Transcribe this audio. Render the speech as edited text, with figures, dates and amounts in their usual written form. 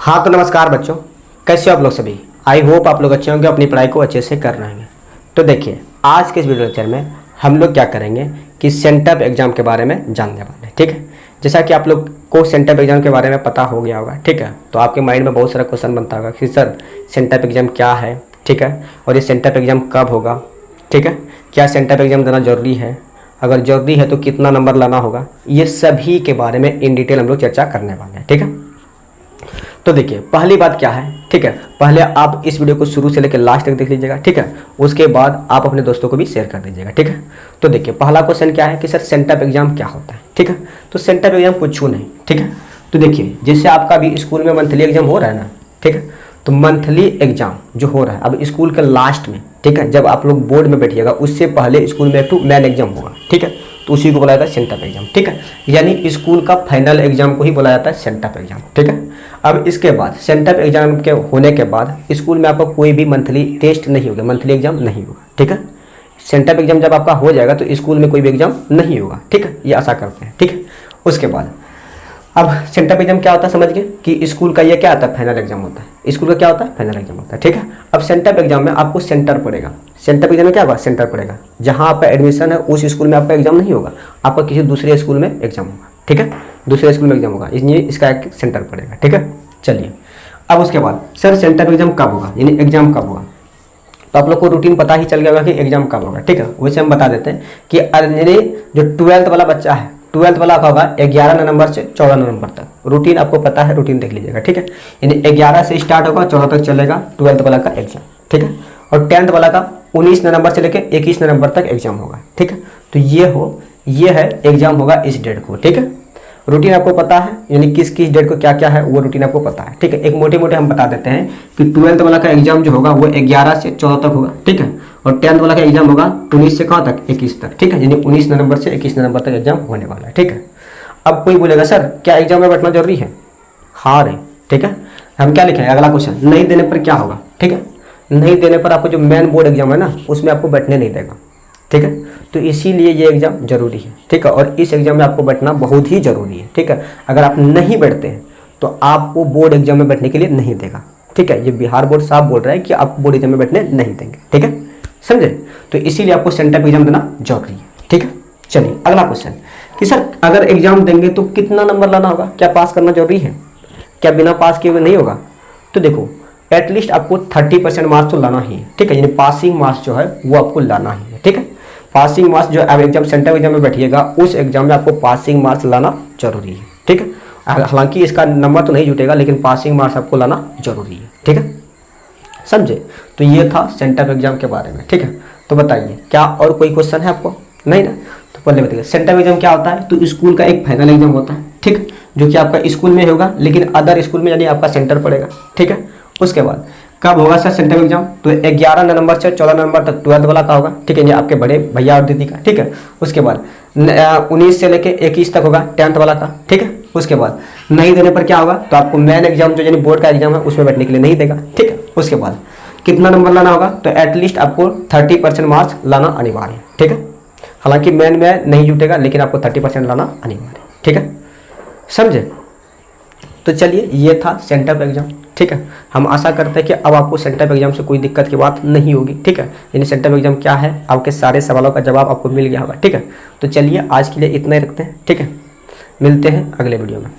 हाँ तो नमस्कार बच्चों, कैसे हो आप लोग सभी। आई होप आप लोग अच्छे होंगे, अपनी पढ़ाई को अच्छे से कर रहे हैं। तो देखिए आज के इस वीडियो लेक्चर में हम लोग क्या करेंगे कि सेंटअप एग्जाम के बारे में जानने वाले हैं। ठीक है, जैसा कि आप लोग को सेंटअप एग्जाम के बारे में पता हो गया होगा। ठीक है, तो आपके माइंड में बहुत सारा क्वेश्चन बनता होगा कि सर सेंटअप एग्जाम क्या है। ठीक है, और ये सेंटअप एग्जाम कब होगा। ठीक है, क्या सेंटअप एग्जाम देना जरूरी है, अगर जरूरी है तो कितना नंबर लाना होगा, ये सभी के बारे में इन डिटेल हम लोग चर्चा करने वाले हैं। ठीक है, तो देखिए पहली बात क्या है। ठीक है, पहले आप इस वीडियो को शुरू से लेकर लास्ट तक देख लीजिएगा। ठीक है, उसके बाद आप अपने दोस्तों को भी शेयर कर दीजिएगा। ठीक है, तो देखिए पहला क्वेश्चन क्या है कि सर सेंटअप एग्जाम क्या होता है। ठीक है, तो सेंटअप एग्जाम कुछ नहीं। ठीक है, तो देखिए जैसे आपका भी स्कूल में मंथली एग्जाम हो रहा है ना। ठीक है, तो मंथली एग्जाम जो हो रहा है अब स्कूल के लास्ट में, ठीक है, जब आप लोग बोर्ड में बैठिएगा उससे पहले स्कूल में एक मेन एग्जाम होगा। ठीक है, तो उसी को बोला जाता है सेंटअप एग्जाम। ठीक है, यानी स्कूल का फाइनल एग्जाम को ही बोला जाता है सेंटअप एग्जाम। ठीक है, अब इसके बाद सेंटअप एग्जाम के होने के बाद स्कूल में आपका कोई भी मंथली टेस्ट नहीं होगा, मंथली एग्जाम नहीं होगा। ठीक है, सेंटअप एग्जाम जब आपका हो जाएगा तो स्कूल में कोई भी एग्जाम नहीं होगा। ठीक है, ये आशा करते हैं। ठीक है, उसके बाद अब सेंटअप एग्जाम क्या होता है समझ गए कि स्कूल का ये क्या आता है, फाइनल एग्जाम होता है। स्कूल का क्या होता है, फाइनल एग्जाम होता है। ठीक है, अब सेंटअप एग्जाम में आपको सेंटर पड़ेगा। सेंटअप एग्जाम में क्या होगा, सेंटर पड़ेगा। जहां आपका एडमिशन है उस स्कूल में आपका एग्जाम नहीं होगा, आपका किसी दूसरे स्कूल में एग्जाम होगा। ठीक है, दूसरे स्कूल में एग्जाम होगा, इसलिए इसका एक सेंटर पड़ेगा। ठीक है, चलिए अब उसके बाद सर सेंटअप एग्जाम कब होगा, यानी एग्जाम कब होगा। तो आप लोग को रूटीन पता ही चल गया होगा कि एग्जाम कब होगा। ठीक है, वैसे हम बता देते हैं कि जो 12th वाला बच्चा है, 12th वाला का होगा 11 नवंबर से 14 नवंबर तक। रूटीन आपको पता है, रूटीन देख लीजिएगा। ठीक है, यानी 11 से स्टार्ट होगा, 14 तक चलेगा 12th वाला का एग्जाम। ठीक है, और 10th वाला का 19 नवंबर से लेकर 21 नवंबर तक एग्जाम होगा। ठीक है, तो ये है एग्जाम होगा इस डेट को। ठीक है, रूटीन आपको पता है, यानी किस किस डेट को क्या क्या है वो रूटीन आपको पता है। ठीक है, एक मोटे मोटे हम बता देते हैं कि 12th वाला का एग्जाम जो होगा वो 11 से 14 तक होगा। ठीक है, और 10th वाला का एग्जाम होगा 19 से कहाँ तक, 21 तक। ठीक है, यानी 19 नवंबर से 21 नवंबर तक एग्जाम होने वाला है। ठीक है, अब कोई बोलेगा सर क्या एग्जाम में बैठना जरूरी है। हाँ रे, ठीक है, हम क्या लिखेंगे अगला क्वेश्चन, नहीं देने पर क्या होगा। ठीक है, नहीं देने पर आपको जो मेन बोर्ड एग्जाम है ना उसमें आपको बैठने नहीं देगा। ठीक है, तो इसीलिए ये एग्जाम जरूरी है। ठीक है, और इस एग्जाम में आपको बैठना बहुत ही जरूरी है। ठीक है, अगर आप नहीं बैठते हैं तो आपको बोर्ड एग्जाम में बैठने के लिए नहीं देगा। ठीक है, ये बिहार बोर्ड साहब बोल रहा है कि आप बोर्ड एग्जाम में बैठने नहीं देंगे। ठीक है, समझे, तो इसीलिए आपको सेंटअप एग्जाम देना जरूरी है। ठीक है, चलिए अगला क्वेश्चन कि सर अगर एग्जाम देंगे तो कितना नंबर लाना होगा, क्या पास करना जरूरी है, क्या बिना पास किए हुए नहीं होगा। तो देखो एटलीस्ट आपको 30% मार्क्स तो लाना ही है। ठीक है, यानी पासिंग मार्क्स जो है वो आपको लाना ही है। ठीक है, पासिंग मार्क्स जो अब एग्जाम सेंटर एग्जाम में बैठिएगा उस एग्जाम में आपको पासिंग मार्क्स लाना जरूरी है। ठीक है, हालांकि इसका नंबर तो नहीं जुटेगा लेकिन पासिंग मार्क्स आपको लाना जरूरी है। ठीक है, समझे, तो ये था सेंटअप एग्जाम के बारे में। ठीक है, तो बताइए क्या और कोई क्वेश्चन है आपको, नहीं ना। तो पहले बताइए सेंटअप एग्जाम क्या होता है। तो स्कूल का एक फाइनल एग्जाम होता है। ठीक, जो कि आपका स्कूल में होगा लेकिन अदर स्कूल में यानी आपका सेंटर पड़ेगा। ठीक है, उसके बाद कब होगा सर सेंटअप एग्जाम, तो 11 नवंबर से 14 नवंबर तक 12th वाला का होगा। ठीक है, ये आपके बड़े भैया और दीदी का। ठीक है, उसके बाद 19 से लेके 21 तक होगा 10th वाला का। ठीक है, उसके बाद नहीं देने पर क्या होगा, तो आपको मेन एग्जाम जो यानी बोर्ड का एग्जाम है उसमें बैठने के लिए नहीं देगा। ठीक है, उसके बाद कितना नंबर लाना होगा, तो एटलीस्ट आपको 30% मार्क्स लाना अनिवार्य है। ठीक है, हालांकि मेन में नहीं जुटेगा लेकिन आपको 30% लाना अनिवार्य है। ठीक है, समझे, तो चलिए ये था सेंटअप एग्जाम। ठीक है, हम आशा करते हैं कि अब आपको सेंटअप एग्जाम से कोई दिक्कत की बात नहीं होगी। ठीक है, यानी सेंटअप एग्जाम क्या है, आपके सारे सवालों का जवाब आपको मिल गया होगा। ठीक है, तो चलिए आज के लिए इतना ही रखते हैं। ठीक है, मिलते हैं अगले वीडियो में।